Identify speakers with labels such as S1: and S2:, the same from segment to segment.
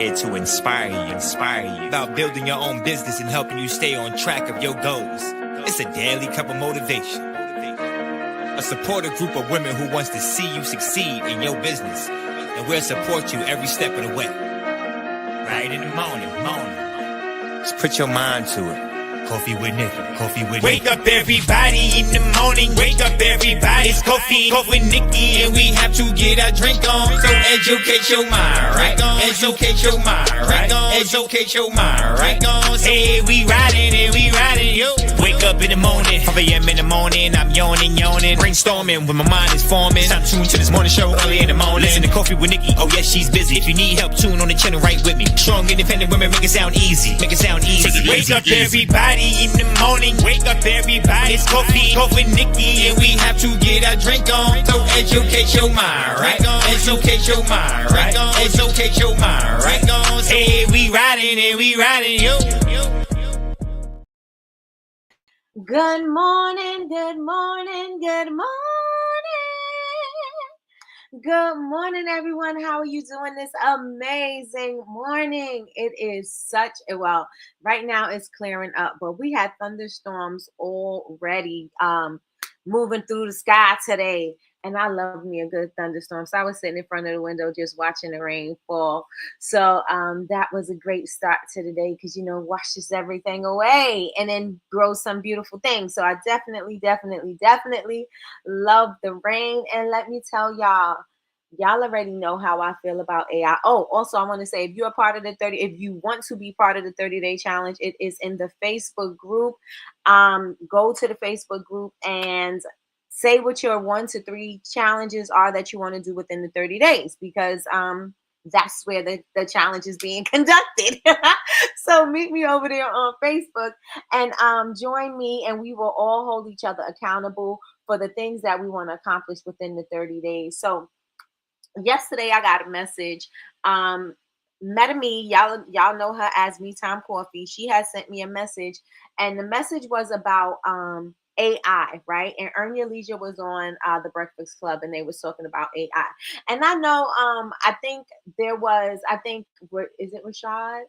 S1: Here to inspire you about building your own business and helping you stay on track of your goals. It's a daily cup of motivation. A supportive group of women who wants to see you succeed in your business, and we'll support you every step of the way. Right in the morning. Just put your mind to it. Coffee with Nikkie. Wake up everybody in the morning. Wake up everybody. It's coffee with Nikkie, and we have to get our drink on. So educate your mind, right? Educate your mind, right? Educate your mind, right? Hey, we riding, yo. Wake up in the morning, 5 a.m. in the morning. I'm yawning, brainstorming when my mind is forming. Time to tune to this morning show early in the morning. Listen to Coffee with Nikkie. Oh yes, she's busy. If you need help, tune on the channel right with me. Strong, independent women, make it sound easy. Wake up everybody in the morning. Wake up everybody. It's coffee with Nikkie, and we have to get our drink on. So educate your mind, right? Educate your mind, right? Educate your mind, right? Hey, we riding, yo.
S2: Good morning. Good morning, everyone. How are you doing this amazing morning? It is right now it's clearing up, but we had thunderstorms already moving through the sky today. And I love me a good thunderstorm. So I was sitting in front of the window just watching the rain fall. So that was a great start to the day because, washes everything away and then grows some beautiful things. So I definitely love the rain. And let me tell y'all already know how I feel about AI. Oh, also I want to say if you want to be part of the 30-day challenge, it is in the Facebook group. Go to the Facebook group and say what your 1 to 3 challenges are that you want to do within the 30 days, because that's where the challenge is being conducted. So meet me over there on Facebook and join me, and we will all hold each other accountable for the things that we want to accomplish within the 30 days. So yesterday I got a message. Metame, y'all know her as Me Time Coffee. She has sent me a message, and the message was about AI, right? And Earn Your Leisure was on the Breakfast Club, and they was talking about AI. And I know, I think is it Rashad?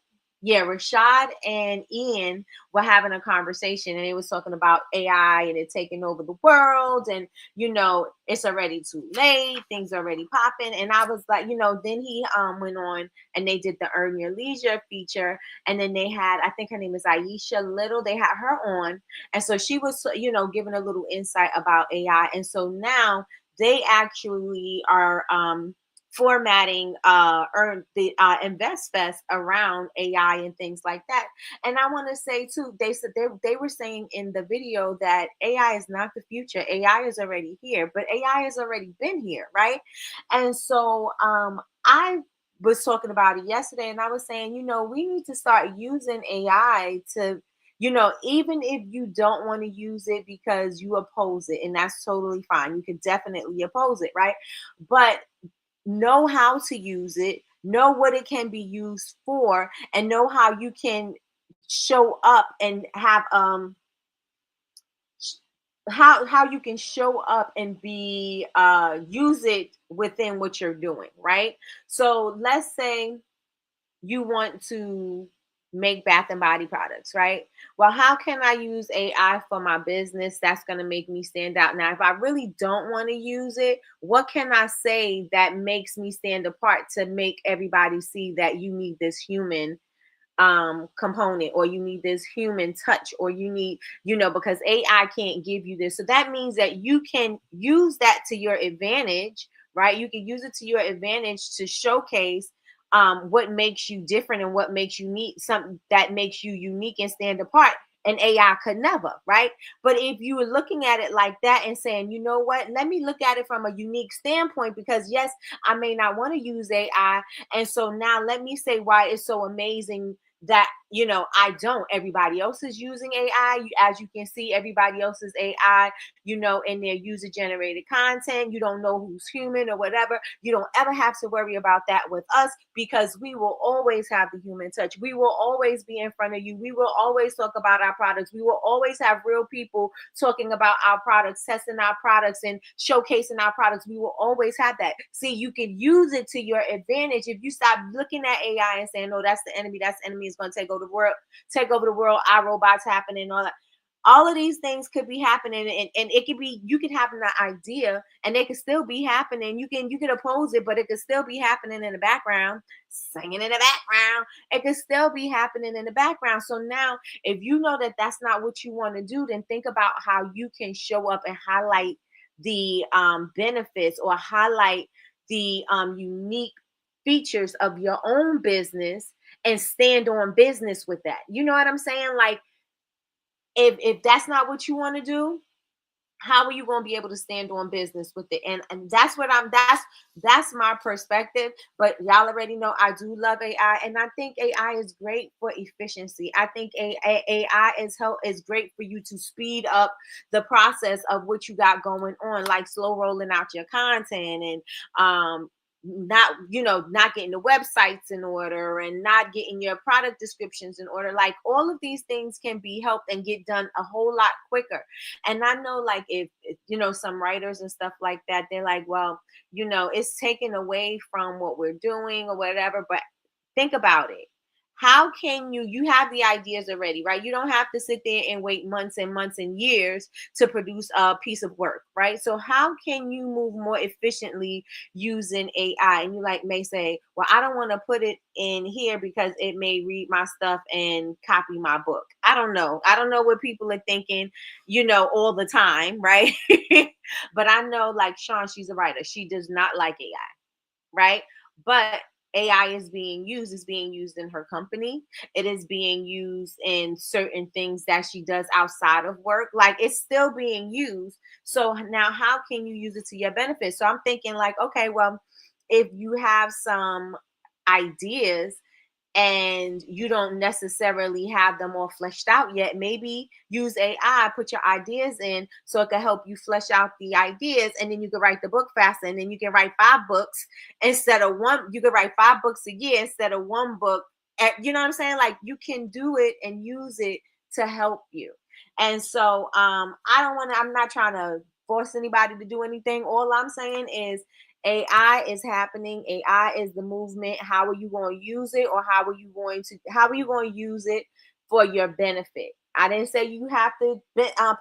S2: Yeah, Rashad and Ian were having a conversation, and they was talking about AI and it taking over the world, and it's already too late, things already popping. And I was like, then he went on and they did the Earn Your Leisure feature, and then they had, I think her name is Aisha Little, they had her on, and so she was giving a little insight about AI. And so now they actually are formatting the Invest Fest around AI and things like that. And I want to say too, they said they were saying in the video that AI is not the future. AI is already here, but AI has already been here, right? And so I was talking about it yesterday, and I was saying, we need to start using AI to, even if you don't want to use it because you oppose it, and that's totally fine. You can definitely oppose it, right? But know how to use it, know what it can be used for, and know how you can show up and have how you can show up and be use it within what you're doing, right? So let's say you want to make bath and body products, right? Well, how can I use AI for my business that's going to make me stand out? Now, if I really don't want to use it, what can I say that makes me stand apart to make everybody see that you need this human component, or you need this human touch, or you need, because AI can't give you this. So that means that you can use that to your advantage, right? You can use it to your advantage to showcase what makes you different and what makes you need something that makes you unique and stand apart. And AI could never, right? But if you were looking at it like that and saying, you know what, let me look at it from a unique standpoint, because yes, I may not want to use AI. And so now let me say why it's so amazing that I don't. Everybody else is using AI. As you can see, everybody else is AI, in their user generated content. You don't know who's human or whatever. You don't ever have to worry about that with us, because we will always have the human touch. We will always be in front of you. We will always talk about our products. We will always have real people talking about our products, testing our products, and showcasing our products. We will always have that. See, you can use it to your advantage if you stop looking at AI and saying, "No, that's the enemy. That's the enemy. Is going to take over the world. Take over the world. Our robots happening. All that." All of these things could be happening, and it could be, you could have an idea and they could still be happening. You can oppose it, but it could still be happening in the background, singing in the background. It could still be happening in the background. So now, if you know that that's not what you want to do, then think about how you can show up and highlight the benefits, or highlight the unique features of your own business, and stand on business with that. You know what I'm saying? Like, if that's not what you want to do, how are you going to be able to stand on business with it? And that's what that's my perspective. But y'all already know I do love AI, and I think AI is great for efficiency. I think AI is great for you to speed up the process of what you got going on, like slow rolling out your content, and not getting the websites in order, and not getting your product descriptions in order. Like, all of these things can be helped and get done a whole lot quicker. And I know, like, if some writers and stuff like that, they're like, well, it's taken away from what we're doing or whatever. But think about it. How can you have the ideas already, right? You don't have to sit there and wait months and months and years to produce a piece of work, right? So how can you move more efficiently using AI? And you may say, well, I don't want to put it in here because it may read my stuff and copy my book. I don't know. I don't know what people are thinking, all the time, right? But I know, like Sean, she's a writer. She does not like AI, right? But AI is being used in her company. It is being used in certain things that she does outside of work. Like, it's still being used. So now, how can you use it to your benefit? So I'm thinking, like, okay, well, if you have some ideas and you don't necessarily have them all fleshed out yet, maybe use AI, put your ideas in, so it can help you flesh out the ideas, and then you can write the book faster, and then you can write 5 books instead of one. You can write 5 books a year instead of one book. You know what I'm saying? Like, you can do it and use it to help you. And so I'm not trying to force anybody to do anything. All I'm saying is, AI is happening. AI is the movement. How are you going to use it, or how are you going to use it for your benefit? I didn't say you have to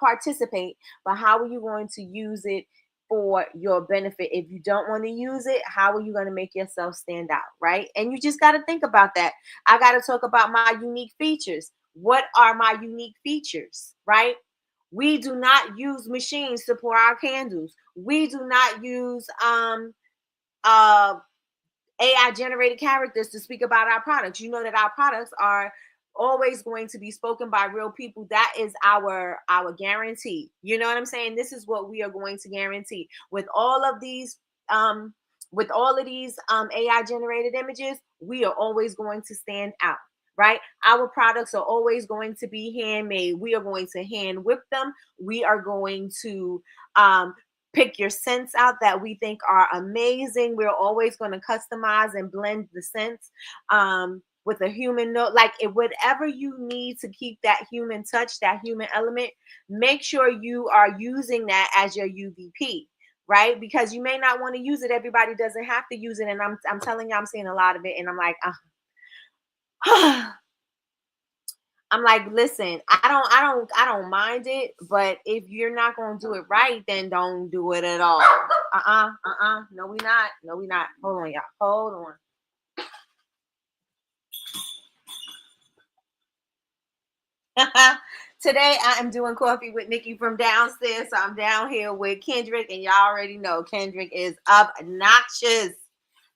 S2: participate, but how are you going to use it for your benefit? If you don't want to use it, how are you going to make yourself stand out, right? And you just got to think about that. I got to talk about my unique features. What are my unique features, right? We do not use machines to pour our candles. We do not use uh AI generated characters to speak about our products. You know that our products are always going to be spoken by real people. That is our guarantee. You know what I'm saying? This is what we are going to guarantee with all of these um AI generated images. We are always going to stand out, right? Our products are always going to be handmade. We are going to hand whip them. We are going to pick your scents out that we think are amazing. We're always going to customize and blend the scents with a human note. Like, whatever you need to keep that human touch, that human element, make sure you are using that as your UVP. Right? Because you may not want to use it. Everybody doesn't have to use it. And I'm telling you, I'm seeing a lot of it. And I'm like, I'm like, listen, I don't mind it, but if you're not gonna do it right, then don't do it at all. No, we not. No, we not. Hold on, y'all. Hold on. Today I am doing coffee with Nikki from downstairs. So I'm down here with Kendrick, and y'all already know Kendrick is obnoxious.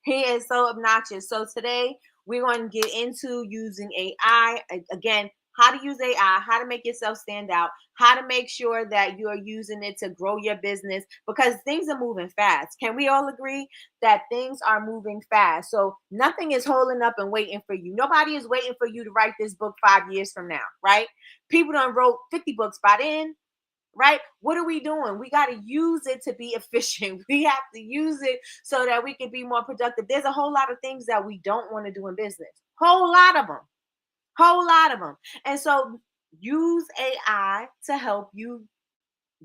S2: He is so obnoxious. So today we're going to get into using AI. Again, how to use AI, how to make yourself stand out, how to make sure that you're using it to grow your business, because things are moving fast. Can we all agree that things are moving fast? So nothing is holding up and waiting for you. Nobody is waiting for you to write this book 5 years from now, right? People done wrote 50 books by then, right? What are we doing? We got to use it to be efficient. We have to use it so that we can be more productive. There's a whole lot of things that we don't want to do in business. Whole lot of them. Whole lot of them. And so use AI to help you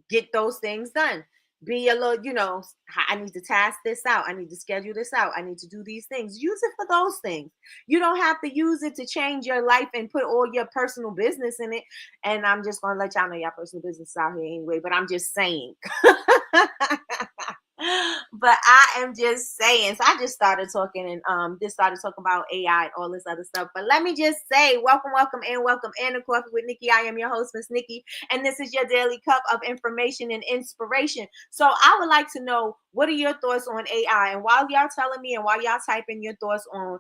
S2: get those things done. Be a little, I need to task this out. I need to schedule this out. I need to do these things. Use it for those things. You don't have to use it to change your life and put all your personal business in it. And I'm just going to let y'all know your personal business is out here anyway, but I'm just saying. But I am just saying. So I just started talking and just started talking about AI and all this other stuff. But let me just say, welcome to Coffee with Nikki. I am your host, Miss Nikki, and this is your daily cup of information and inspiration. So I would like to know, what are your thoughts on AI? And while y'all telling me and while y'all typing your thoughts on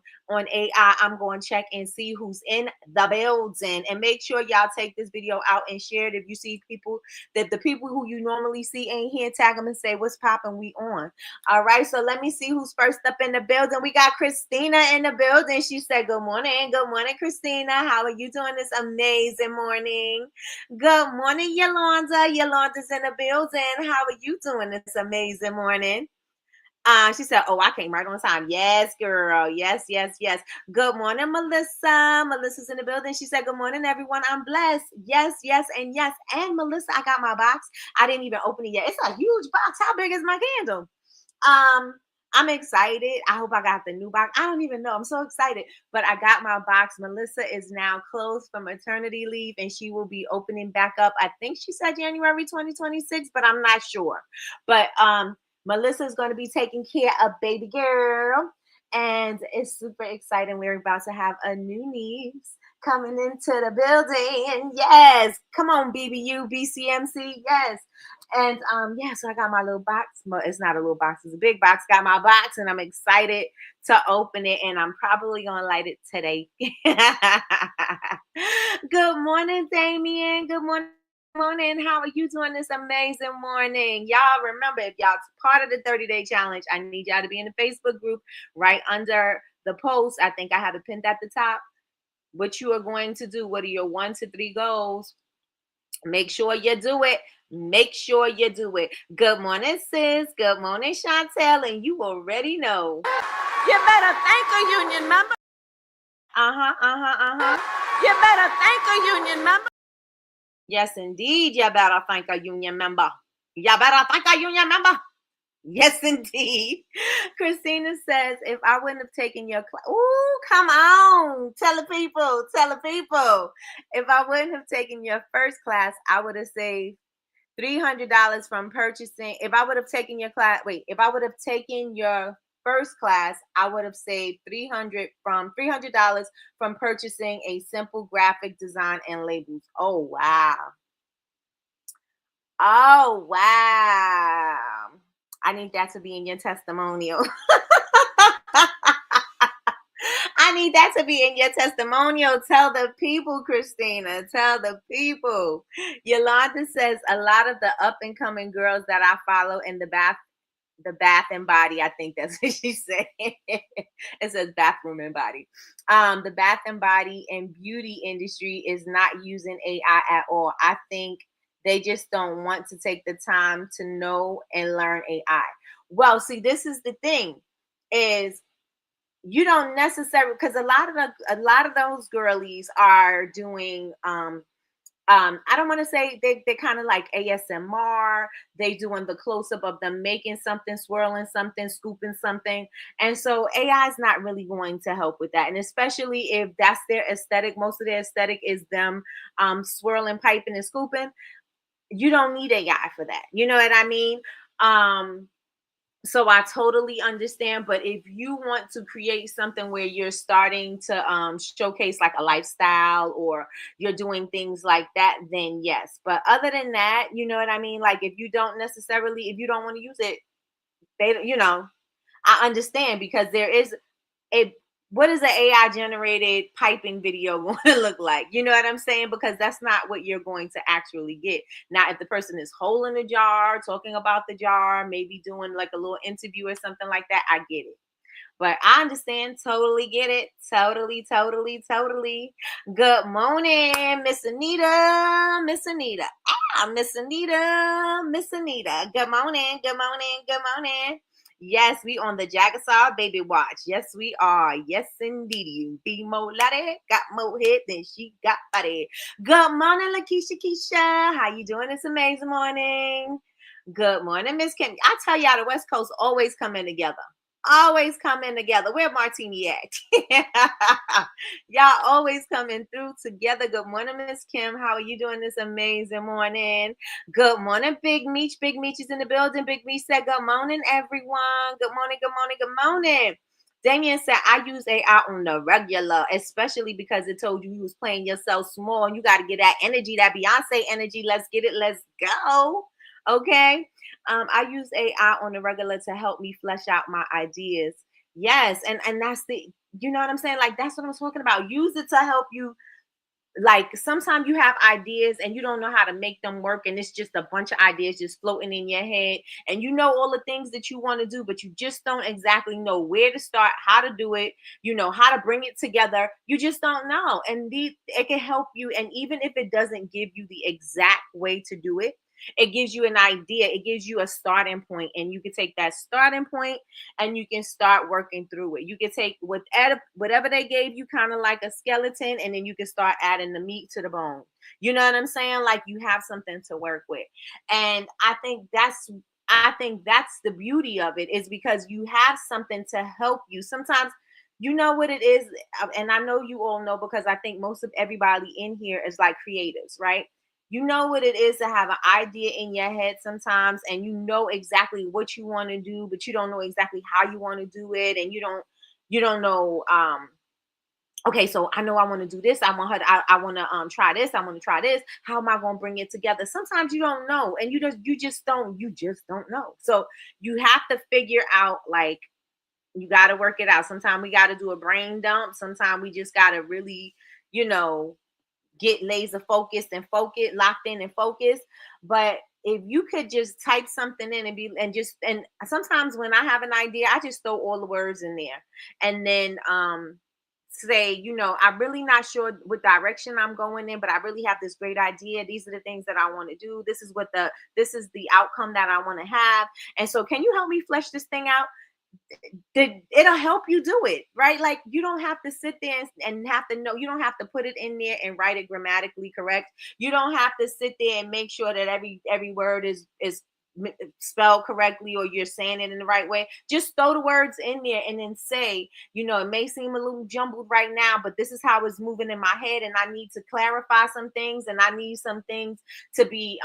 S2: AI, I'm going to check and see who's in the building, and make sure y'all take this video out and share it. If you see people that the people who you normally see ain't here, tag them and say, what's popping, we on. All right, so let me see who's first up in the building. We got Christina in the building. She said, good morning, Christina. How are you doing this amazing morning? Good morning, Yolanda. Yolanda's in the building. How are you doing this amazing morning? She said, oh, I came right on time. Yes, girl. Yes. Good morning, Melissa. Melissa's in the building. She said, good morning, everyone. I'm blessed. Yes, and yes. And Melissa, I got my box. I didn't even open it yet. It's a huge box. How big is my candle? I'm excited. I hope I got the new box. I don't even know. I'm so excited. But I got my box. Melissa is now closed for maternity leave, and she will be opening back up. I think she said January 2026, but I'm not sure. But Melissa is going to be taking care of baby girl, and it's super exciting. We're about to have a new niece coming into the building. Yes, come on, BBU, BCMC, yes. And so I got my little box. But it's not a little box, it's a big box. Got my box, and I'm excited to open it, and I'm probably gonna light it today. Good morning, Damien. Good morning. How are you doing this amazing morning? Y'all remember, if y'all part of the 30-day challenge, I need y'all to be in the Facebook group right under the post. I think I have it pinned at the top. What you are going to do, what are your 1 to 3 goals? Make sure you do it. Make sure you do it. Good morning, sis. Good morning, Chantel. And you already know, you better thank a union member. You better thank a union member. Yes, indeed. You better thank a union member. You better thank a union member. Yes, indeed. Christina says, if I wouldn't have taken your class, ooh, come on. Tell the people. If I wouldn't have taken your first class, I would have saved $300 from purchasing. If I would have taken your first class, I would have saved $300 from purchasing a simple graphic design and labels. Oh, wow. I need that to be in your testimonial. I need that to be in your testimonial. Tell the people, Christina. Tell the people. Yolanda says, a lot of the up and coming girls that I follow in the bath and body. I think that's what she said. It says bathroom and body. The bath and body and beauty industry is not using AI at all. I think they just don't want to take the time to know and learn AI. Well, see, this is the thing, is you don't necessarily, because a lot of those girlies are doing I don't want to say they're kind of like ASMR. They doing the close-up of them making something, swirling something, scooping something. And so AI is not really going to help with that. And especially if that's their aesthetic, most of their aesthetic is them swirling, piping, and scooping. You don't need AI for that. You know what I mean? So I totally understand. But if you want to create something where you're starting to showcase like a lifestyle, or you're doing things like that, then yes. But other than that, you know what I mean? Like if you don't want to use it, I understand, because there is what is an AI generated piping video going to look like? You know what I'm saying? Because that's not what you're going to actually get. Now, if the person is holding a jar, talking about the jar, maybe doing like a little interview or something like that, I get it. But I understand, totally get it. Totally, totally, totally. Good morning, Miss Anita. Miss Anita. Miss Anita. Miss Anita. Good morning, good morning, good morning. Yes, we on the Jagasaw baby watch. Yes, we are. Yes, indeed. You be more laddie, got more head than she got body. Good morning, Lakeisha Keisha. How you doing this amazing morning? Good morning, Miss Kim. I tell y'all, the West Coast always coming together. Always coming together. Where Martini at? Y'all always coming through together. Good morning, Miss Kim. How are you doing this amazing morning? Good morning, Big Meech. Big Meech is in the building. Big Meech said, good morning, everyone. Good morning, good morning, good morning. Damien said, I use AI on the regular, especially because it told you was playing yourself small and you got to get that energy, that Beyonce energy. Let's get it. Let's go. Okay. I use AI on the regular to help me flesh out my ideas. Yes. And that's you know what I'm saying? Like, that's what I'm talking about. Use it to help you. Like, sometimes you have ideas and you don't know how to make them work, and it's just a bunch of ideas just floating in your head, and you know all the things that you want to do, but you just don't exactly know where to start, how to do it, you know, how to bring it together. You just don't know. And it can help you. And even if it doesn't give you the exact way to do it, it gives you an idea. It gives you a starting point, and you can take that starting point and you can start working through it. You can take whatever they gave you, kind of like a skeleton, and then you can start adding the meat to the bone. You know what I'm saying? Like, you have something to work with. And I think that's the beauty of it, is because you have something to help you. Sometimes, you know what it is, and I know you all know, because I think most of everybody in here is like creatives, right? You know what it is to have an idea in your head sometimes, and you know exactly what you want to do, but you don't know exactly how you want to do it, and you don't know. Okay, so I know I want to do this. I want her. I want to try this. I want to try this. How am I going to bring it together? Sometimes you don't know, and you just don't know. So you have to figure out, like, you got to work it out. Sometimes we got to do a brain dump. Sometimes we just got to really, you know, get laser focused and focused, locked in and focused. But if you could just type something in and sometimes when I have an idea, I just throw all the words in there, and then say, I'm really not sure what direction I'm going in, but I really have this great idea. These are the things that I want to do. This is the outcome that I want to have. And so, can you help me flesh this thing out? It'll help you do it, right? Like, you don't have to sit there and have to know. You don't have to put it in there and write it grammatically correct. You don't have to sit there and make sure that every word is spelled correctly, or you're saying it in the right way. Just throw the words in there and then say, it may seem a little jumbled right now, but this is how it's moving in my head, and I need to clarify some things, and I need some things to be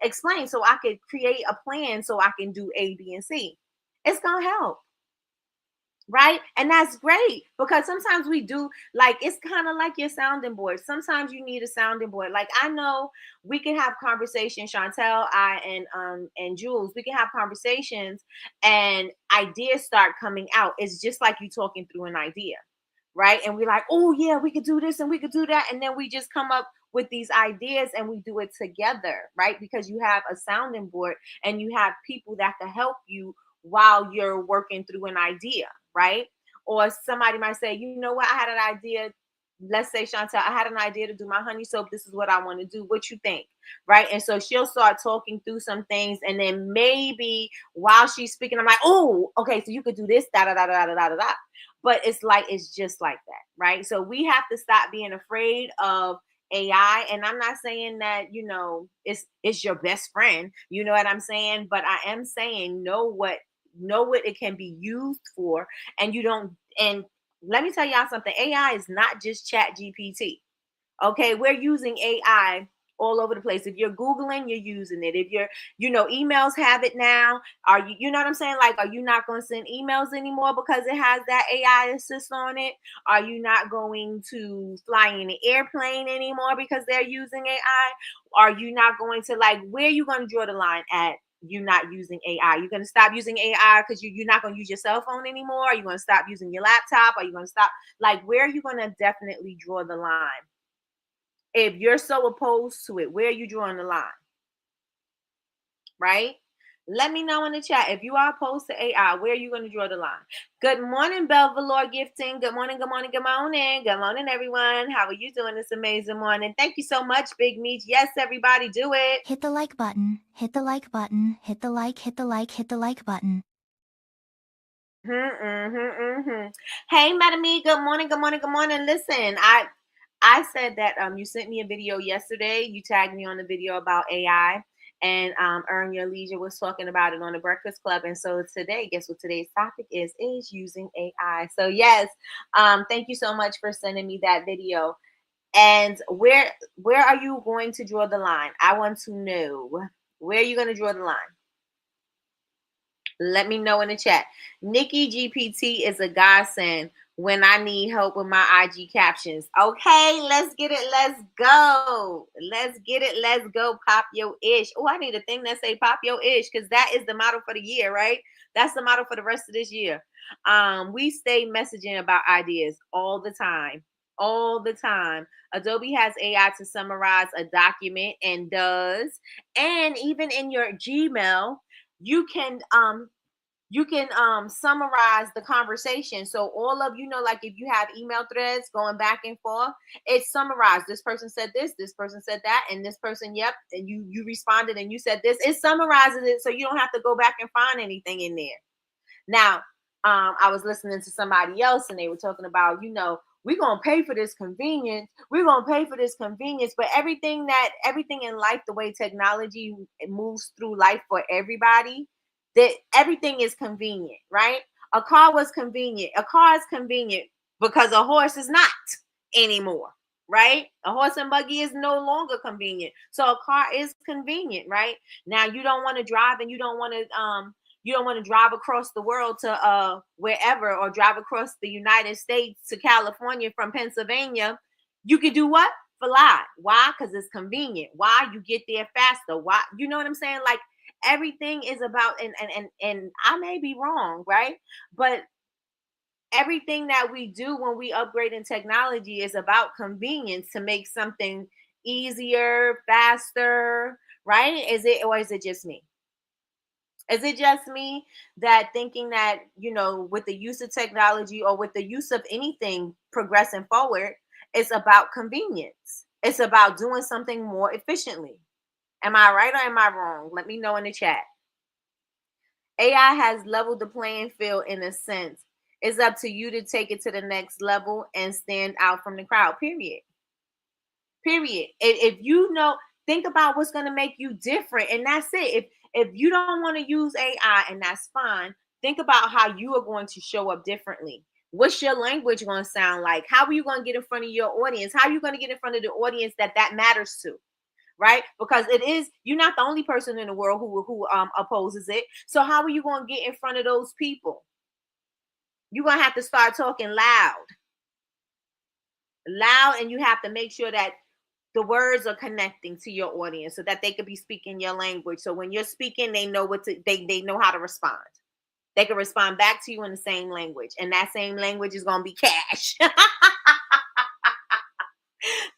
S2: explained, so I could create a plan so I can do A, B, and C. It's gonna help. Right. And that's great, because sometimes we do, like, it's kind of like your sounding board. Sometimes you need a sounding board. Like, I know we can have conversations, Chantel, and Jules, we can have conversations and ideas start coming out. It's just like you talking through an idea, right? And we're like, oh yeah, we could do this and we could do that. And then we just come up with these ideas and we do it together, right? Because you have a sounding board and you have people that can help you while you're working through an idea, right? Or somebody might say, you know what, I had an idea. Let's say, Chantel, I had an idea to do my honey soap. This is what I want to do. What you think? Right. And so she'll start talking through some things. And then maybe while she's speaking, I'm like, oh, okay, so you could do this, da da da da da da da. But it's just like that. Right. So we have to stop being afraid of AI. And I'm not saying that, it's your best friend. You know what I'm saying? But I am saying, know what it can be used for. And let me tell y'all something. AI is not just Chat GPT. Okay, we're using AI all over the place. If you're Googling, you're using it. If emails have it now. You know what I'm saying? Like, are you not going to send emails anymore because it has that AI assist on it? Are you not going to fly in an airplane anymore because they're using AI? Are you not going to, like, where are you going to draw the line at you not using AI? You're going to stop using AI because you're not going to use your cell phone anymore? Are you going to stop using your laptop? Are you going to stop? Like, where are you going to definitely draw the line? If you're so opposed to it, where are you drawing the line? Right? Let me know in the chat. If you are opposed to AI, where are you going to draw the line? Good morning, Belvalor Gifting. Good morning, good morning, good morning. Good morning, everyone. How are you doing this amazing morning? Thank you so much, Big Meech. Yes, everybody, do it.
S3: Hit the like button, hit the like button, hit the like, hit the like, hit the like button.
S2: Hey, Madam E, good morning, good morning, good morning. Listen, I said that you sent me a video yesterday. You tagged me on the video about AI, and Earn Your Leisure was talking about it on the Breakfast Club. And so today, guess what today's topic is using AI. So yes, thank you so much for sending me that video. And where are you going to draw the line? I want to know, where are you going to draw the line? Let me know in the chat. Nikki GPT is a godsend when I need help with my IG captions. Okay, let's get it. Let's go. Let's get it. Let's go. Pop your ish. Oh, I need a thing that say pop your ish, because that is the motto for the year, right? That's the motto for the rest of this year. We stay messaging about ideas all the time. All the time. Adobe has AI to summarize a document and does. And even in your Gmail, you can summarize the conversation. So all of, like if you have email threads going back and forth, it's summarized. This person said this person said that, and this person, yep, and you responded and you said this. It summarizes it so you don't have to go back and find anything in there. Now, I was listening to somebody else and they were talking about, we're going to pay for this convenience. We're going to pay for this convenience. But everything in life, the way technology moves through life for everybody, that everything is convenient, right? A car was convenient. A car is convenient because a horse is not anymore, right? A horse and buggy is no longer convenient. So a car is convenient, right? Now you don't want to drive, and you don't want to drive across the world to wherever, or drive across the United States to California from Pennsylvania. You could do what? Fly. Why? Because it's convenient. Why? You get there faster. Why? You know what I'm saying? Like, everything is about, and I may be wrong, right? But everything that we do when we upgrade in technology is about convenience, to make something easier, faster, right? Is it just me? Is it just me that thinking that, with the use of technology or with the use of anything progressing forward, it's about convenience? It's about doing something more efficiently. Am I right or am I wrong? Let me know in the chat. AI has leveled the playing field in a sense. It's up to you to take it to the next level and stand out from the crowd, period. Period. If think about what's going to make you different, and that's it. If you don't want to use AI, and that's fine, think about how you are going to show up differently. What's your language going to sound like? How are you going to get in front of your audience? How are you going to get in front of the audience that matters to? Right? Because you're not the only person in the world who opposes it. So how are you going to get in front of those people? You're going to have to start talking loud, and you have to make sure that the words are connecting to your audience so that they could be speaking your language. So when you're speaking, they know they know how to respond. They can respond back to you in the same language, and that same language is going to be cash.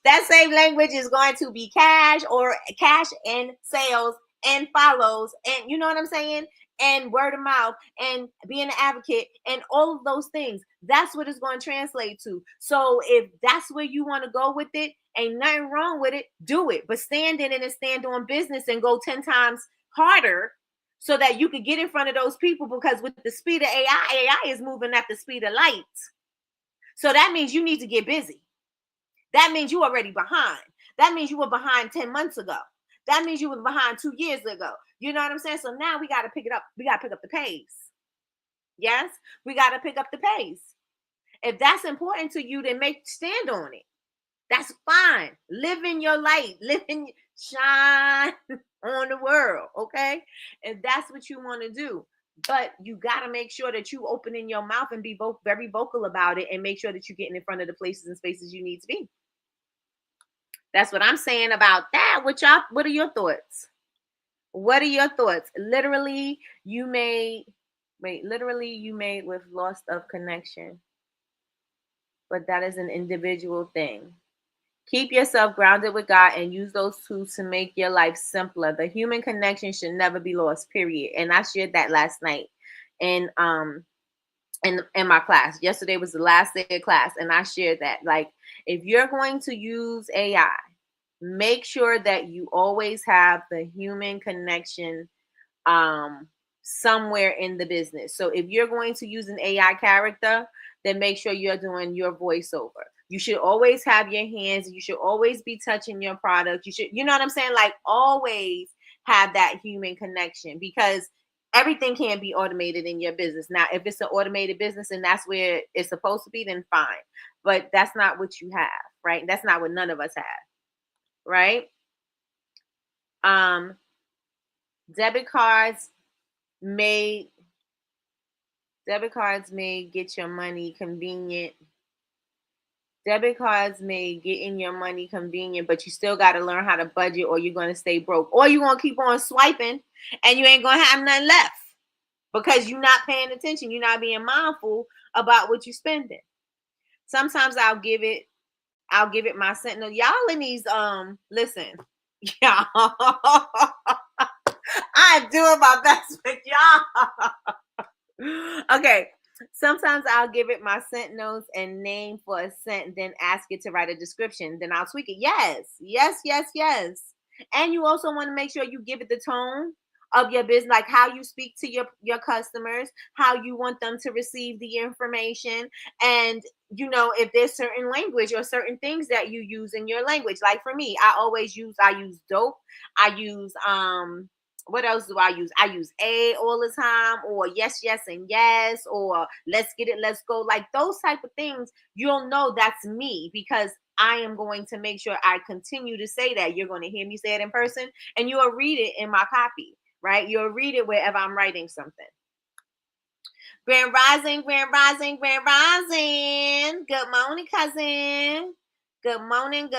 S2: That same language is going to be cash, or cash and sales and follows, and you know what I'm saying? And word of mouth, and being an advocate, and all of those things. That's what it's going to translate to. So if that's where you want to go with it, ain't nothing wrong with it. Do it. But stand in it and stand on business and go 10 times harder so that you could get in front of those people, because with the speed of AI is moving at the speed of light. So that means you need to get busy. That means you're already behind. That means you were behind 10 months ago. That means you were behind 2 years ago. You know what I'm saying? So now we got to pick it up. We got to pick up the pace. Yes, we got to pick up the pace. If that's important to you, then stand on it. That's fine. Live in your light. Shine on the world. Okay? If that's what you want to do. But you got to make sure that you open in your mouth and be very vocal about it, and make sure that you're getting in front of the places and spaces you need to be. That's what I'm saying about that. What are your thoughts? What are your thoughts? Literally, you made with loss of connection, but that is an individual thing. Keep yourself grounded with God and use those tools to make your life simpler. The human connection should never be lost, period. And I shared that last night in my class. Yesterday was the last day of class, and I shared that. Like, if you're going to use AI, make sure that you always have the human connection somewhere in the business. So if you're going to use an AI character, then make sure you're doing your voiceover. You should always have your hands. You should always be touching your product. You should, you know what I'm saying? Like, always have that human connection, because everything can be automated in your business. Now, if it's an automated business and that's where it's supposed to be, then fine. But that's not what you have, right? That's not what none of us have, right? Debit cards may get your money convenient. Debit cards may get in your money convenient, but you still got to learn how to budget, or you're going to stay broke, or you're going to keep on swiping and you ain't going to have nothing left because you're not paying attention. You're not being mindful about what you're spending. Sometimes I'll give it my sentinel. Y'all in these, listen, y'all, I'm doing my best with y'all. Okay. Sometimes I'll give it my sentinels and name for a scent, then ask it to write a description. Then I'll tweak it. Yes. And you also want to make sure you give it the tone of your business, like how you speak to your customers, how you want them to receive the information. And, you know, if there's certain language or certain things that you use in your language. Like for me, I use dope. I use, what else do I use? I use a all the time, or yes, and yes, or let's get it, let's go. Like those type of things, you'll know that's me, because I am going to make sure I continue to say that. You're going to hear me say it in person, and you'll read it in my copy, right? You'll read it wherever I'm writing something. Grand Rising. Good morning, cousin. Good morning.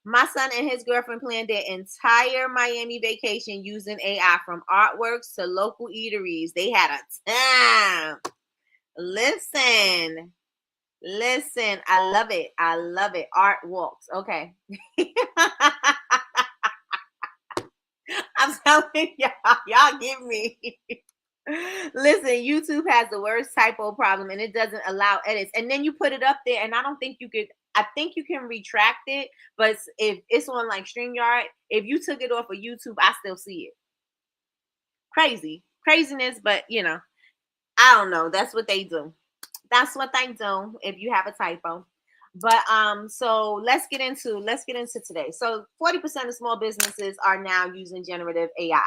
S2: My son and his girlfriend planned their entire Miami vacation using AI, from artworks to local eateries. They had a time. Listen. I love it. Art walks. Okay. I'm telling y'all give me. Listen, YouTube has the worst typo problem, and it doesn't allow edits. And then you put it up there, and I think you can retract it, but if it's on like StreamYard, if you took it off of YouTube, I still see it. Craziness, but you know, I don't know. That's what they do. If you have a typo. But so let's get into today. So 40% of small businesses are now using generative AI.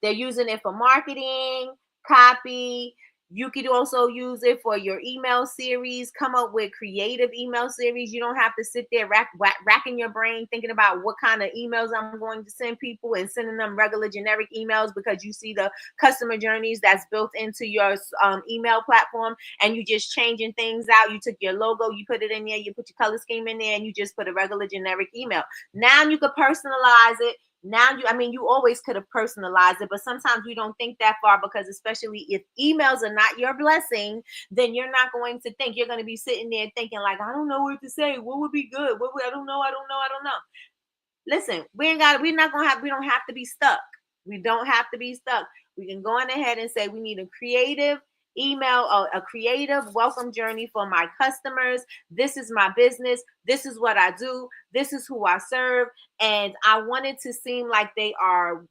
S2: They're using it for marketing, copy. You could also use it for your email series. Come up with creative email series. You don't have to sit there racking your brain thinking about what kind of emails I'm going to send people and sending them regular generic emails, because you see the customer journeys that's built into your email platform, and you just changing things out. You took your logo, you put it in there, you put your color scheme in there, and you just put a regular generic email. Now you could personalize it. You always could have personalized it, but sometimes we don't think that far, because especially if emails are not your blessing, then you're not going to think. You're going to be sitting there thinking like, I don't know what to say. What would be good? I don't know. Listen, we don't have to be stuck. We don't have to be stuck. We can go on ahead and say we need a creative email, or a creative welcome journey for my customers. This is my business. This is what I do. This is who I serve. And I want it to seem like they are,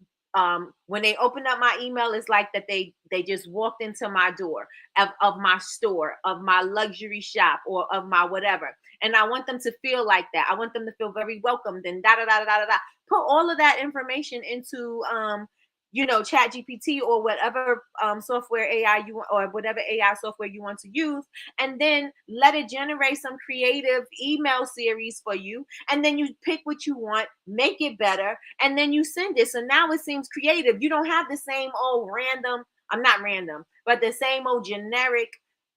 S2: when they open up my email, it's like that they just walked into my door of my store, of my luxury shop, or of my whatever. And I want them to feel like that. I want them to feel very welcomed, and Put all of that information into Chat GPT, or whatever software AI you want, or whatever AI software you want to use, and then let it generate some creative email series for you. And then you pick what you want, make it better, and then you send it. So now it seems creative. You don't have the same old but the same old generic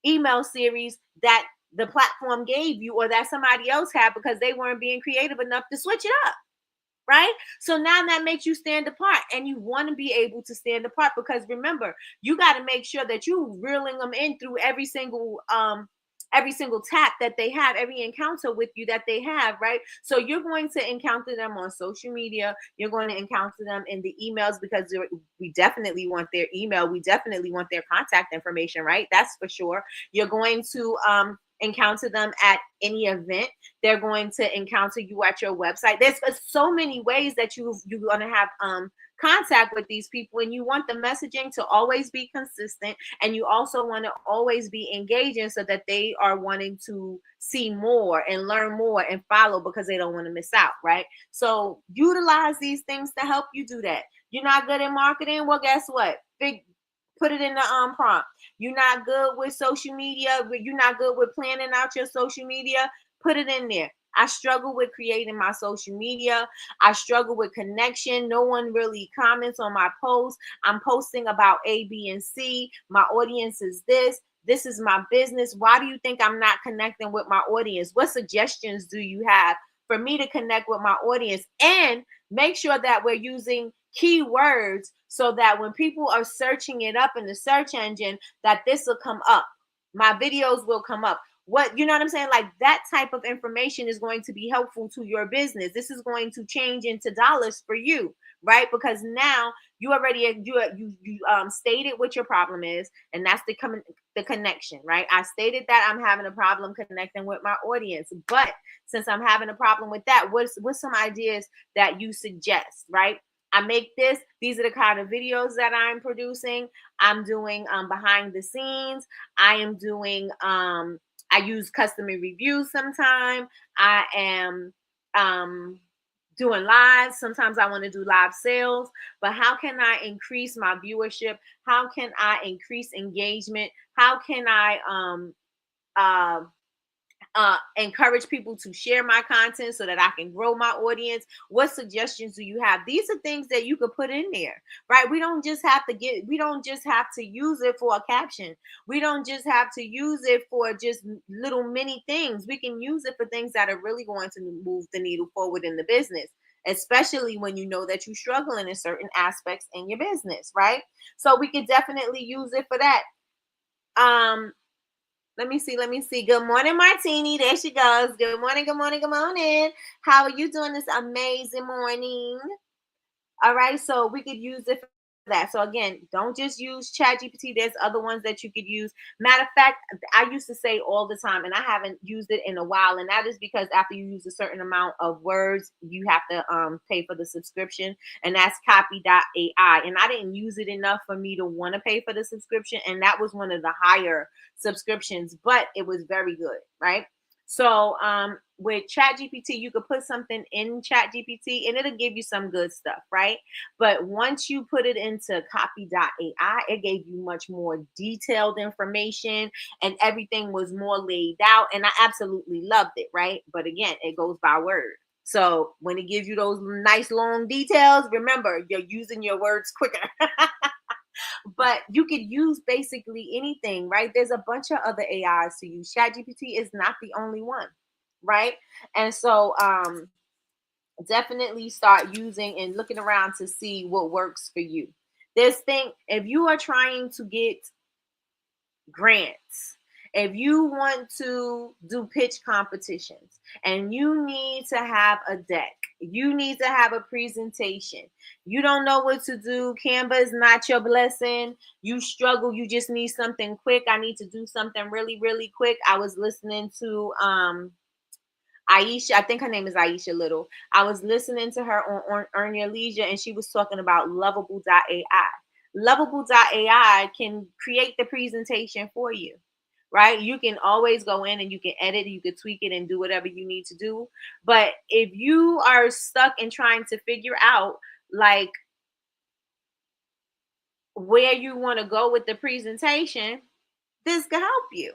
S2: email series that the platform gave you, or that somebody else had, because they weren't being creative enough to switch it up. right? So now that makes you stand apart, and you want to be able to stand apart, because remember, you got to make sure that you reeling them in through every single tap that they have, every encounter with you that they have, right? So you're going to encounter them on social media, you're going to encounter them in the emails, because we definitely want their email, we definitely want their contact information, right? That's for sure. You're going to encounter them at any event. They're going to encounter you at your website. There's so many ways that you're going to have contact with these people, and you want the messaging to always be consistent, and you also want to always be engaging, so that they are wanting to see more and learn more and follow, because they don't want to miss out, right? So utilize these things to help you do that. You're not good at marketing? Well, guess what? Put it in the prompt. You're not good with social media, you're not good with planning out your social media, put it in there. I struggle with creating my social media. I struggle with connection. No one really comments on my posts. I'm posting about A, B, and C. My audience is this. This is my business. Why do you think I'm not connecting with my audience? What suggestions do you have for me to connect with my audience? And make sure that we're using keywords, so that when people are searching it up in the search engine, that this will come up. My videos will come up. You know what I'm saying? Like, that type of information is going to be helpful to your business. This is going to change into dollars for you, right? Because now you already stated what your problem is, and that's the connection, right? I stated that I'm having a problem connecting with my audience, but since I'm having a problem with that, what's some ideas that you suggest, right? I make this. These are the kind of videos that I'm producing. I'm doing behind the scenes. I am doing I use customer reviews sometime. I am doing live. Sometimes I want to do live sales. But how can I increase my viewership? How can I increase engagement? How can I encourage people to share my content so that I can grow my audience? What suggestions do you have? These are things that you could put in there, right? We don't just have to use it for a caption. We don't just have to use it for just little mini things. We can use it for things that are really going to move the needle forward in the business, especially when you know that you're struggling in certain aspects in your business, right? So we could definitely use it for that. Let me see. Good morning, Martini. There she goes. Good morning. How are you doing this amazing morning? All right, so we could use it for that. So again, don't just use ChatGPT. There's other ones that you could use. Matter of fact, I used to say all the time, and I haven't used it in a while, and that is because after you use a certain amount of words, you have to pay for the subscription, and that's copy.ai. And I didn't use it enough for me to want to pay for the subscription, and that was one of the higher subscriptions, but it was very good, right? So with ChatGPT, you could put something in ChatGPT and it'll give you some good stuff, right? But once you put it into copy.ai, it gave you much more detailed information, and everything was more laid out. And I absolutely loved it, right? But again, it goes by word. So when it gives you those nice long details, remember, you're using your words quicker. But you could use basically anything, right? There's a bunch of other AIs to use. ChatGPT is not the only one, right? And so definitely start using and looking around to see what works for you. If you are trying to get grants, if you want to do pitch competitions, and you need to have a deck, you need to have a presentation, you don't know what to do, Canva is not your blessing, you struggle, you just need something quick, I need to do something really, really quick. I was listening to Aisha, I think her name is Aisha Little. I was listening to her on Earn Your Leisure, and she was talking about Lovable.ai. Lovable.ai can create the presentation for you, right? You can always go in and you can edit, you can tweak it and do whatever you need to do. But if you are stuck in trying to figure out like where you want to go with the presentation, this could help you.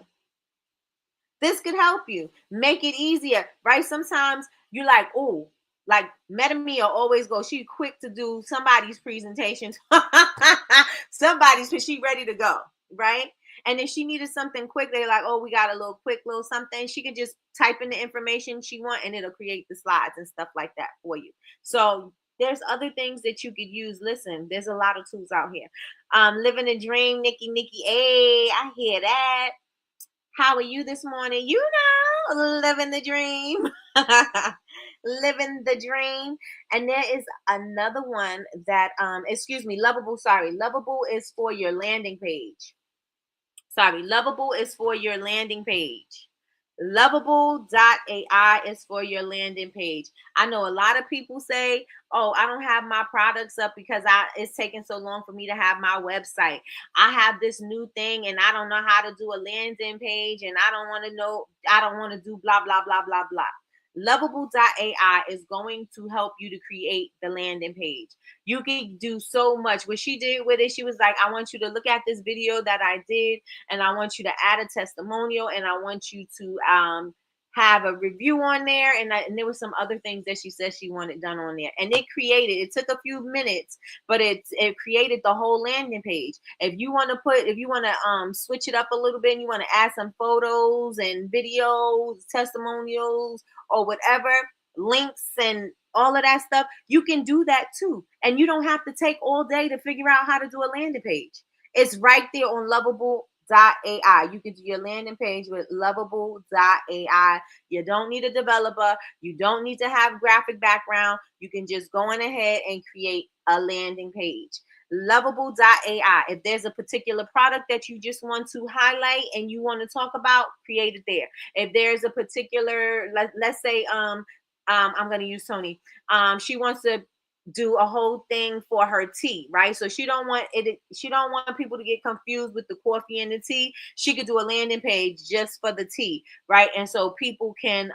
S2: This could help you make it easier, right? Sometimes you're like, oh, like Metamia always goes, she quick to do somebody's presentations. Somebody's, she ready to go, right? And if she needed something quick, they're like, oh, we got a little quick little something. She could just type in the information she want and it'll create the slides and stuff like that for you. So there's other things that you could use. Listen, there's a lot of tools out here. Living a dream, Nikki. Hey, I hear that. How are you this morning? You know, living the dream. Living the dream. And there is another one that excuse me, Lovable, sorry. Lovable is for your landing page. Sorry, Lovable is for your landing page. Lovable.ai is for your landing page. I know a lot of people say, oh, I don't have my products up because it's taking so long for me to have my website. I have this new thing and I don't know how to do a landing page and I don't want to do blah, blah, blah, blah, blah. Lovable.ai is going to help you to create the landing page. You can do so much. What she did with it, she was like, I want you to look at this video that I did, and I want you to add a testimonial, and I want you to have a review on there, and there were some other things that she said she wanted done on there, and it took a few minutes, but it created the whole landing page. If you want to switch it up a little bit and you want to add some photos and videos, testimonials, or whatever, links and all of that stuff, you can do that too, and you don't have to take all day to figure out how to do a landing page. It's right there on Lovable.ai. You can do your landing page with Lovable.ai. You don't need a developer. You don't need to have graphic background. You can just go on ahead and create a landing page. Lovable.ai. If there's a particular product that you just want to highlight and you want to talk about, create it there. If there's a particular, let's say, I'm going to use Tony. She wants to do a whole thing for her tea, right? So she don't want people to get confused with the coffee and the tea. She could do a landing page just for the tea, right? And so people can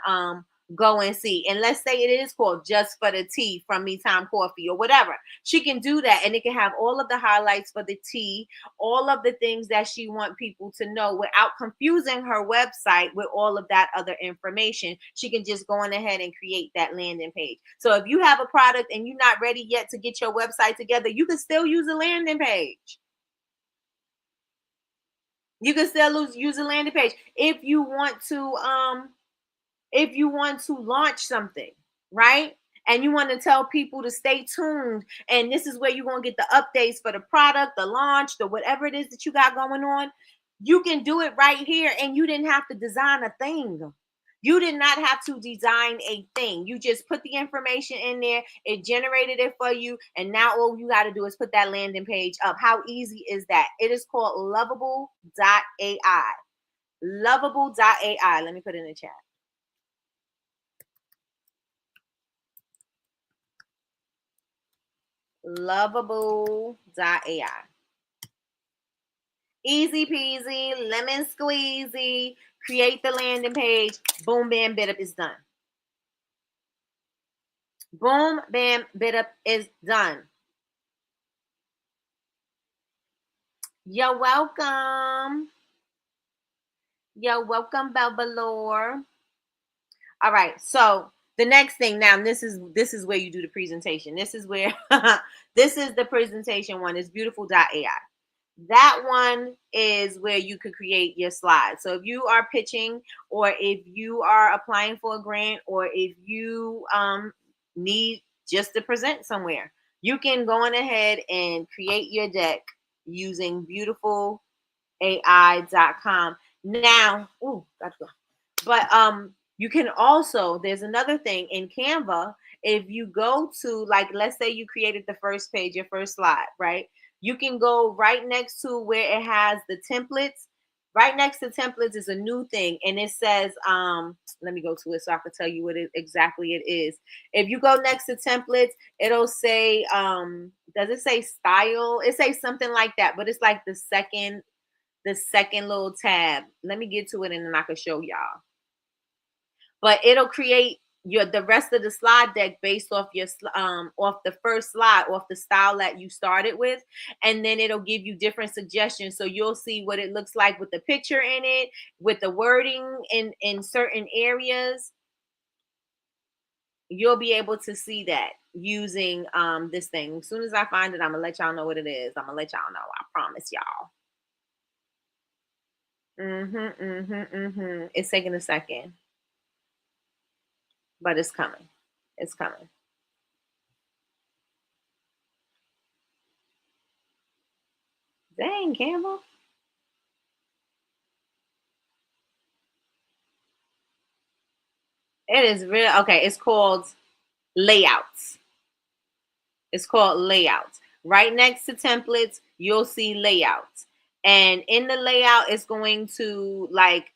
S2: go and see. And let's say it is called Just for the Tea from Me Time Coffee or whatever. She can do that, and it can have all of the highlights for the tea, all of the things that she want people to know without confusing her website with all of that other information. She can just go on ahead and create that landing page. So if you have a product and you're not ready yet to get your website together, you can still use a landing page. You can still use a landing page if you want to launch something, right? And you want to tell people to stay tuned, and this is where you're going to get the updates for the product, the launch, the whatever it is that you got going on. You can do it right here, and you didn't have to design a thing. You did not have to design a thing. You just put the information in there. It generated it for you. And now all you got to do is put that landing page up. How easy is that? It is called Lovable.ai. Lovable.ai. Let me put it in the chat. Lovable.ai. Easy peasy, lemon squeezy. Create the landing page. Boom, bam, bit up is done. Boom, bam, bit up is done. You're welcome. You're welcome, Belvalore. All right, so the next thing now, this is where you do the presentation. This is where this is the presentation one. It's beautiful.ai. That one is where you could create your slides. So if you are pitching, or if you are applying for a grant, or if you need just to present somewhere, you can go on ahead and create your deck using beautifullai.com. Now, gotta go. But you can also, there's another thing in Canva. If you go to, like, let's say you created the first page, your first slide, right? You can go right next to where it has the templates. Right next to templates is a new thing, and it says, let me go to it so I can tell you what exactly it is. If you go next to templates, it'll say, does it say style? It says something like that, but it's like the second little tab. Let me get to it and then I can show y'all. But it'll create the rest of the slide deck based off your off the first slide, off the style that you started with, and then it'll give you different suggestions. So you'll see what it looks like with the picture in it, with the wording in certain areas. You'll be able to see that using this thing. As soon as I find it, I'm gonna let y'all know what it is. I'm gonna let y'all know. I promise y'all. It's taking a second, but it's coming. It's coming. Dang, Campbell. It is real. Okay, it's called layouts. It's called layouts. Right next to templates, you'll see layouts. And in the layout, it's going to like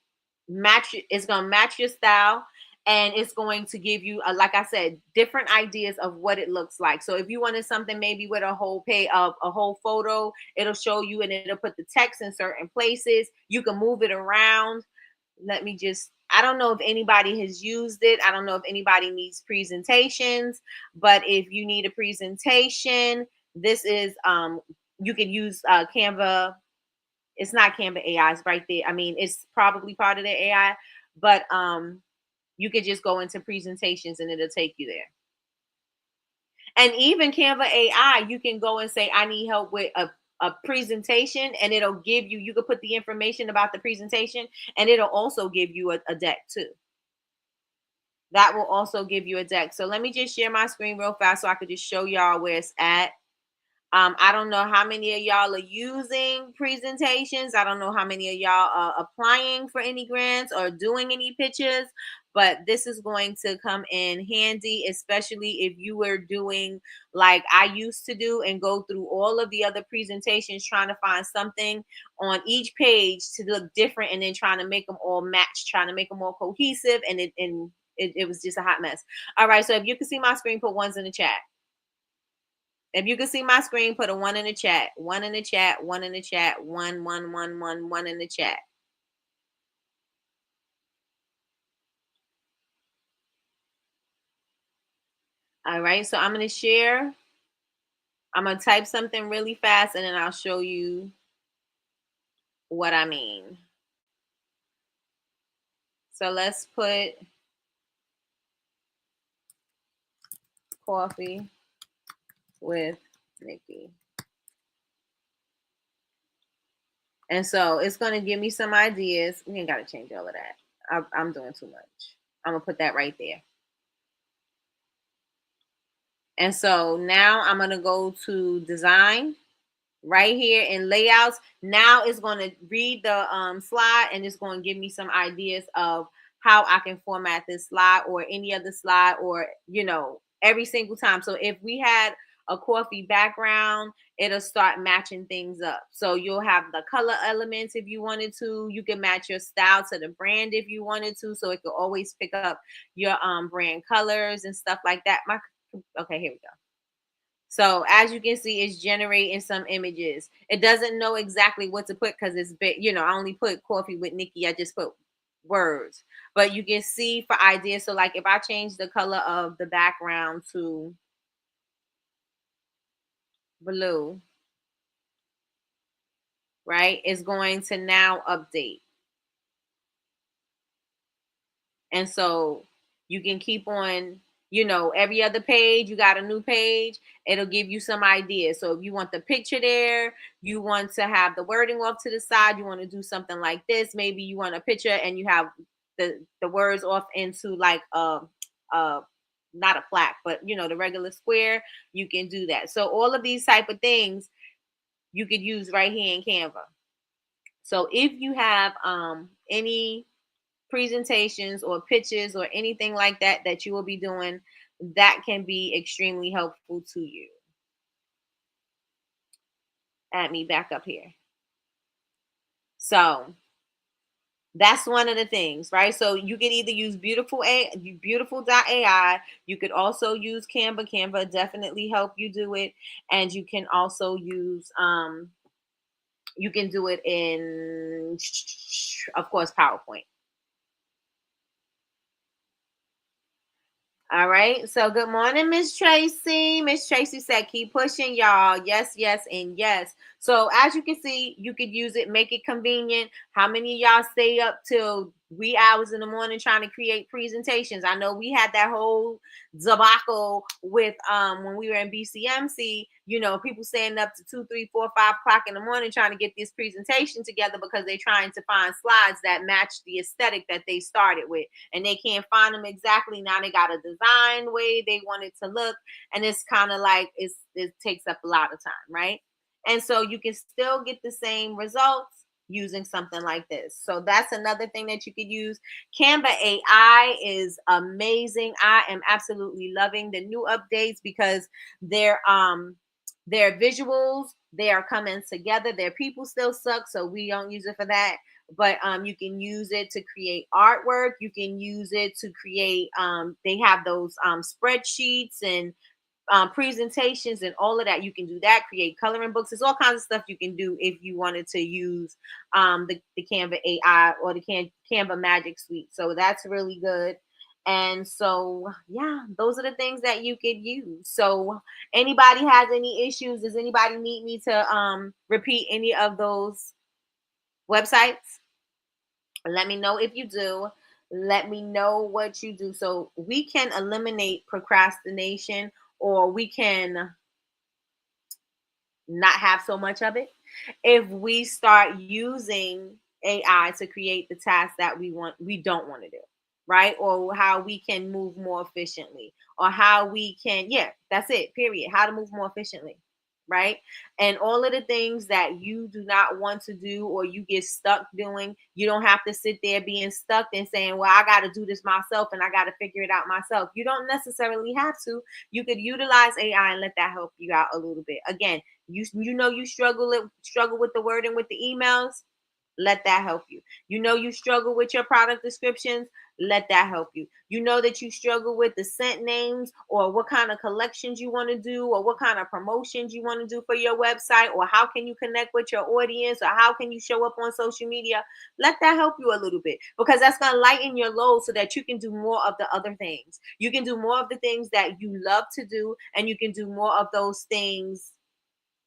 S2: match, it's going to match your style. And it's going to give you, like I said, different ideas of what it looks like. So if you wanted something maybe with a whole page of a whole photo, it'll show you and it'll put the text in certain places. You can move it around. Let me just, I don't know if anybody has used it. I don't know if anybody needs presentations, but if you need a presentation, this is you can use Canva. It's not Canva AI, it's right there. I mean, it's probably part of the AI, but you could just go into presentations and it'll take you there. And even Canva AI, you can go and say, I need help with a presentation, and it'll give you, you could put the information about the presentation, and it'll also give you a deck too. That will also give you a deck. So let me just share my screen real fast so I could just show y'all where it's at. I don't know how many of y'all are using presentations. I don't know how many of y'all are applying for any grants or doing any pitches, but this is going to come in handy, especially if you were doing like I used to do and go through all of the other presentations trying to find something on each page to look different and then trying to make them all match, trying to make them all cohesive, and it was just a hot mess. All right, so if you can see my screen, put ones in the chat. If you can see my screen, put a 1 in the chat. 1 in the chat. 1 in the chat. 1, 1, 1, 1, 1 in the chat. All right, so I'm going to share. I'm going to type something really fast and then I'll show you what I mean. So let's put coffee with Nikki. And so it's going to give me some ideas. We ain't got to change all of that. I'm doing too much. I'm going to put that right there. And so now I'm going to go to design right here in layouts. Now it's going to read the slide and it's going to give me some ideas of how I can format this slide or any other slide, or, you know, every single time. So if we had a coffee background, it'll start matching things up. So you'll have the color elements if you wanted to. You can match your style to the brand if you wanted to. So it could always pick up your brand colors and stuff like that. Okay, here we go. So as you can see, it's generating some images. It doesn't know exactly what to put because it's big. You know, I only put coffee with Nikki. I just put words, but you can see for ideas. So like if I change the color of the background to blue, right, it's going to now update. And so you can keep on, you know, every other page, you got a new page, it'll give you some ideas. So if you want the picture there, you want to have the wording off to the side, you want to do something like this, maybe you want a picture and you have the words off into like not a plaque, but you know, the regular square, you can do that. So all of these type of things you could use right here in Canva. So if you have any presentations or pitches or anything like that that you will be doing, that can be extremely helpful to you. Add me back up here. So that's one of the things, right? So you can either use beautiful.ai. You could also use Canva. Canva definitely help you do it. And you can also use you can do it in, of course, PowerPoint. All right. So good morning, Miss Tracy. Miss Tracy said, keep pushing, y'all. Yes, yes, and yes. So as you can see, you could use it, make it convenient. How many of y'all stay up till wee hours in the morning trying to create presentations. I know we had that whole debacle with when we were in BCMC, you know, people staying up to 2, 3, 4, 5 o'clock in the morning trying to get this presentation together because they're trying to find slides that match the aesthetic that they started with. And they can't find them exactly. Now they got a design way they want it to look. And it's kind of like it takes up a lot of time, right? And so you can still get the same results using something like this. So that's another thing that you could use. Canva AI is amazing. I am absolutely loving the new updates because their visuals, they are coming together. Their people still suck, so we don't use it for that. But you can use it to create artwork. You can use it to create they have those spreadsheets and presentations and all of that. You can do that, create coloring books. There's all kinds of stuff you can do if you wanted to use the Canva AI or the Canva Magic Suite. So that's really good. And so, yeah, those are the things that you could use. So anybody has any issues? Does anybody need me to repeat any of those websites? Let me know if you do. Let me know what you do so we can eliminate procrastination, or we can not have so much of it if we start using AI to create the tasks that we don't want to do, right? Or how we can move more efficiently, or how we can, yeah, that's it, period. How to move more efficiently, right? And all of the things that you do not want to do or you get stuck doing, you don't have to sit there being stuck and saying, well, I got to do this myself and I got to figure it out myself. You don't necessarily have to. You could utilize AI and let that help you out a little bit. Again, you know you struggle with the wording with the emails, let that help you. You know you struggle with your product descriptions, let that help you. You know that you struggle with the scent names, or what kind of collections you want to do, or what kind of promotions you want to do for your website, or how can you connect with your audience, or how can you show up on social media. Let that help you a little bit, because that's going to lighten your load so that you can do more of the other things. You can do more of the things that you love to do, and you can do more of those things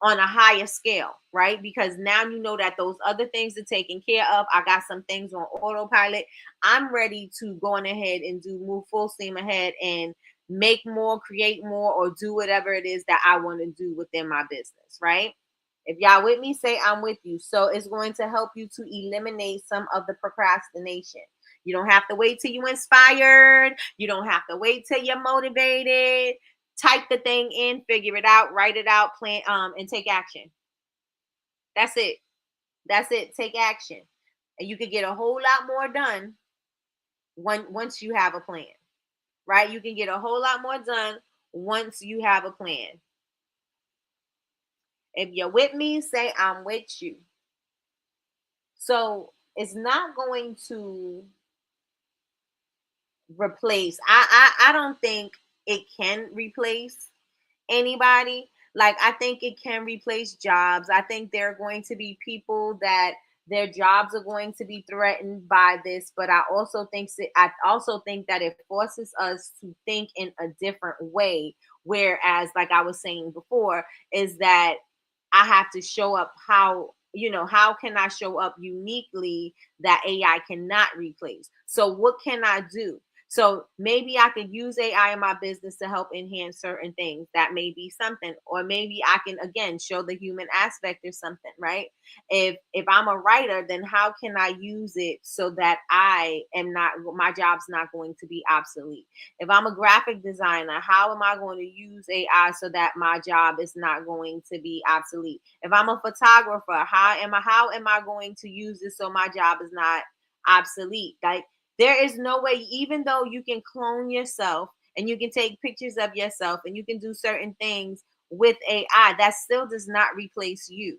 S2: on a higher scale, right? Because now you know that those other things are taken care of. I got some things on autopilot. I'm ready to go on ahead and move full steam ahead and make more, create more, or do whatever it is that I want to do within my business, right? If y'all with me, say I'm with you. So it's going to help you to eliminate some of the procrastination. You don't have to wait till you're inspired. You don't have to wait till you're motivated. Type the thing in, figure it out, write it out, plan, and take action. That's it. That's it. Take action. And you can get a whole lot more done once you have a plan, right? You can get a whole lot more done once you have a plan. If you're with me, say I'm with you. So it's not going to replace. I don't think it can replace anybody. Like, I think it can replace jobs. I think there are going to be people that their jobs are going to be threatened by this, but I also think that it forces us to think in a different way. Whereas, like I was saying before, is that I have to show up how can I show up uniquely that AI cannot replace? So what can I do? So maybe I could use AI in my business to help enhance certain things. That may be something. Or maybe I can, again, show the human aspect or something, right? If I'm a writer, then how can I use it so that my job's not going to be obsolete? If I'm a graphic designer, how am I going to use AI so that my job is not going to be obsolete? If I'm a photographer, how am I going to use this so my job is not obsolete? Like, there is no way, even though you can clone yourself and you can take pictures of yourself and you can do certain things with AI, that still does not replace you,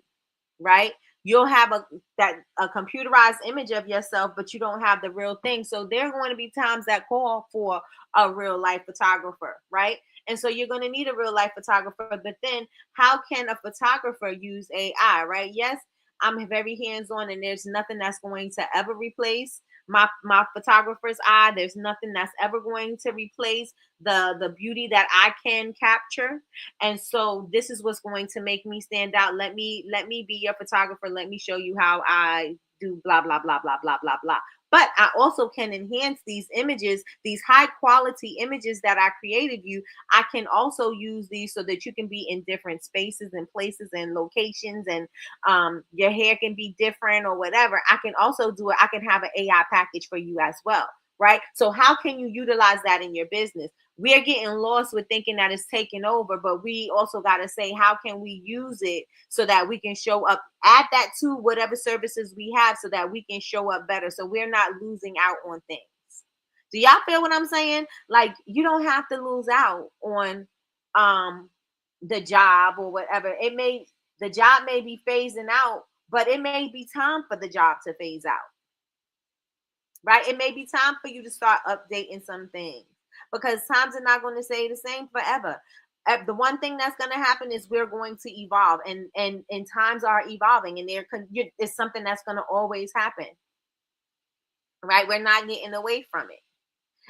S2: right? You'll have a computerized image of yourself, but you don't have the real thing. So there are going to be times that call for a real life photographer, right? And so you're going to need a real life photographer. But then how can a photographer use AI, right? Yes, I'm very hands-on, and there's nothing that's going to ever replace my photographer's eye. There's nothing that's ever going to replace the beauty that I can capture. And so this is what's going to make me stand out. Let me be your photographer. Let me show you how I do blah blah blah blah blah blah blah. But I also can enhance these images, these high quality images that I created you. I can also use these so that you can be in different spaces and places and locations, and your hair can be different or whatever. I can also do it. I can have an AI package for you as well, right? So how can you utilize that in your business? We're getting lost with thinking that it's taking over, but we also got to say, how can we use it so that we can show up, add that to whatever services we have so that we can show up better, so we're not losing out on things. Do y'all feel what I'm saying? Like, you don't have to lose out on the job or whatever. The job may be phasing out, but it may be time for the job to phase out. Right? It may be time for you to start updating some things, because times are not going to stay the same forever. The one thing that's going to happen is we're going to evolve, and times are evolving, and it's something that's going to always happen. Right? We're not getting away from it.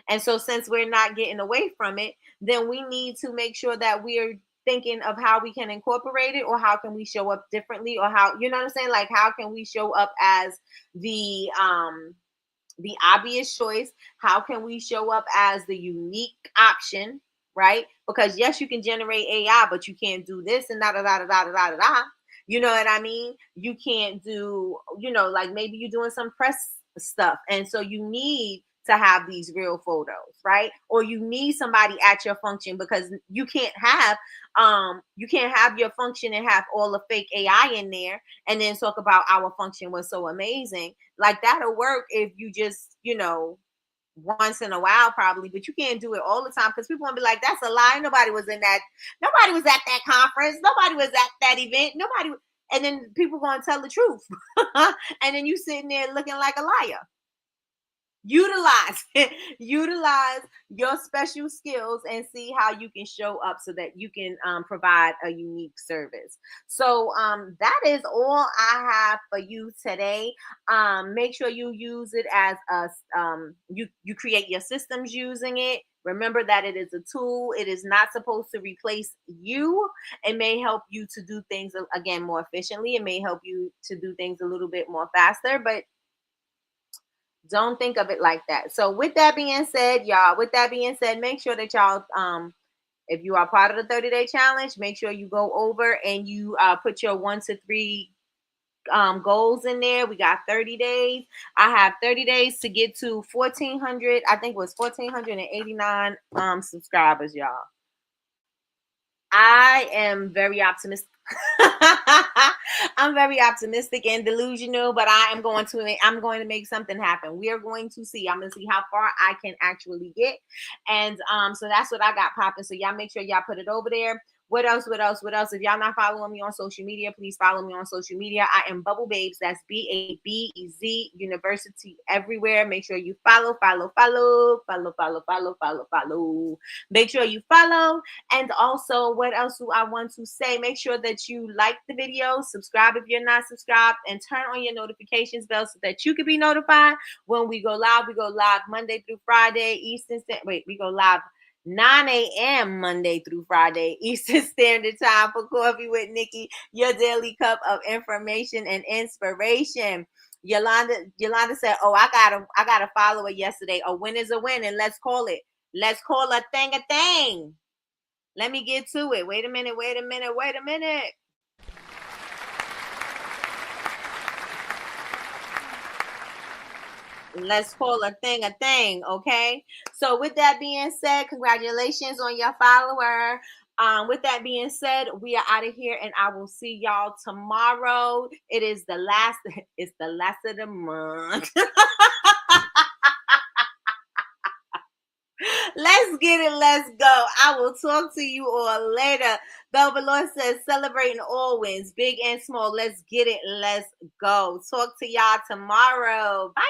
S2: And so since we're not getting away from it, then we need to make sure that we're thinking of how we can incorporate it, or how can we show up differently, or how, you know what I'm saying? Like, how can we show up as the obvious choice? How can we show up as the unique option, right? Because yes, you can generate AI, but you can't do this and da da da da da da da da. You know what I mean? You can't do, like maybe you're doing some press stuff, and so you need to have these real photos, right? Or you need somebody at your function, because you can't have your function and have all the fake AI in there and then talk about our function was so amazing. Like, that'll work if you just, once in a while probably, but you can't do it all the time, because people won't be like, that's a lie. Nobody was at that conference. Nobody was at that event. And then people going to tell the truth. And then you sitting there looking like a liar. Utilize your special skills and see how you can show up so that you can provide a unique service. So that is all I have for you today. Make sure you use it as you create your systems using it. Remember that it is a tool. It is not supposed to replace you. It may help you to do things, again, more efficiently. It may help you to do things a little bit more faster, but don't think of it like that. So with that being said, make sure that y'all, if you are part of the 30-day challenge, make sure you go over and you put your 1 to 3 goals in there. We got 30 days. I have 30 days to get to 1,400. I think it was 1,489 subscribers, y'all. I am very optimistic. I'm very optimistic and delusional, but I'm going to make something happen. We are going to see. I'm going to see how far I can actually get. And so that's what I got popping. So y'all make sure y'all put it over there. What else? If y'all not following me on social media, please follow me on social media. I am Bubble Babes. That's BABEZ University everywhere. Make sure you follow. Make sure you follow. And also, what else do I want to say? Make sure that you like the video, subscribe if you're not subscribed, and turn on your notifications bell so that you can be notified when we go live. We go live Monday through Friday, Eastern Standard. We go live 9 a.m. Monday through Friday, Eastern Standard Time, for Coffee with Nikki, your daily cup of information and inspiration. Yolanda said, "Oh, I got a follower yesterday. A win is a win, and let's call it. Let's call a thing a thing." Let me get to it. Wait a minute. Let's call a thing, okay? So with that being said, congratulations on your follower. With that being said, we are out of here, and I will see y'all tomorrow. It's the last of the month. Let's get it. Let's go. I will talk to you all later. Velvet Lord says, celebrating all wins, big and small. Let's get it. Let's go. Talk to y'all tomorrow. Bye.